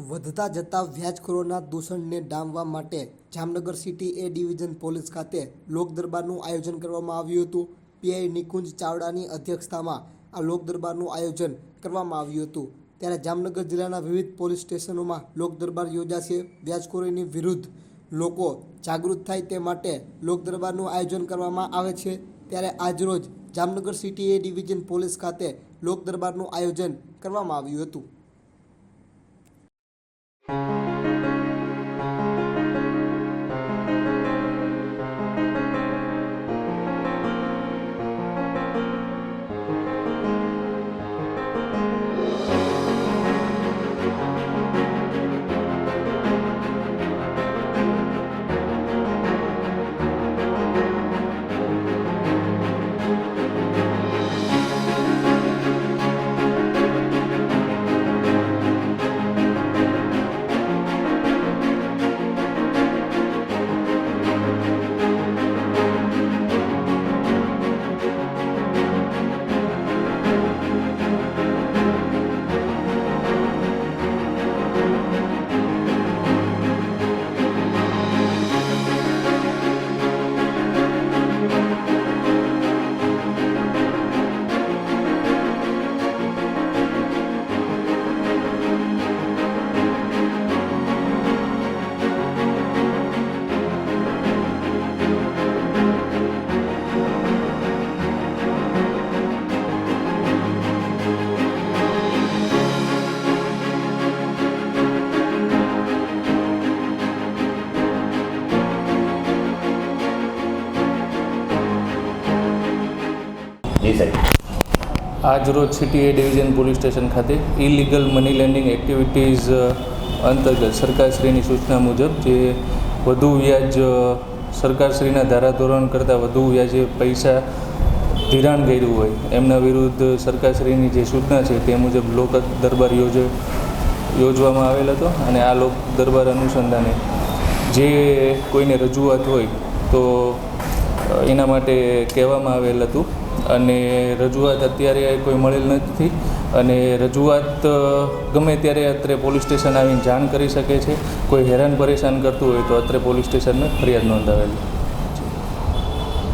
વધતા જતા વ્યાજખોરોના દૂષણને ડામવા માટે જામનગર સિટી એ ડિવિઝન પોલીસ ખાતે લોકદરબારનું આયોજન કરવામાં આવ્યું હતું। પીઆઈ નિકુંજ ચાવડાની અધ્યક્ષતામાં આ લોકદરબારનું આયોજન કરવામાં આવ્યું હતું। ત્યારે જામનગર જિલ્લાના વિવિધ પોલીસ સ્ટેશનોમાં લોકદરબાર યોજાશે। વ્યાજખોરીની વિરુદ્ધ લોકો જાગૃત થાય તે માટે લોકદરબારનું આયોજન કરવામાં આવે છે। ત્યારે આજરોજ જામનગર સિટી એ ડિવિઝન પોલીસ ખાતે લોકદરબારનું આયોજન કરવામાં આવ્યું હતું। આજ રોજ સિટી એ ડિવિઝન પોલીસ સ્ટેશન ખાતે ઇલીગલ મની લેન્ડિંગ એક્ટિવિટીઝ અંતર્ગત સરકારશ્રીની સૂચના મુજબ જે વધુ વ્યાજ સરકારશ્રીના ધારાધોરણ કરતાં વધુ વ્યાજે પૈસા ધિરાણ કર્યું હોય એમના વિરુદ્ધ સરકારશ્રીની જે સૂચના છે તે મુજબ લોક દરબાર યોજવામાં આવેલ હતો। અને આ લોક દરબાર અનુસંધાને જે કોઈને રજૂઆત હોય તો એના માટે કહેવામાં આવેલ હતું અને રજૂઆત અત્યારે કોઈ મળેલ નથી અને રજૂઆત ગમે ત્યારે અત્રે પોલીસ સ્ટેશન આવીને જાણ કરી શકે છે। કોઈ હેરાન પરેશાન કરતું હોય તો અત્રે પોલીસ સ્ટેશનમાં ફરિયાદ નોંધાવેલી।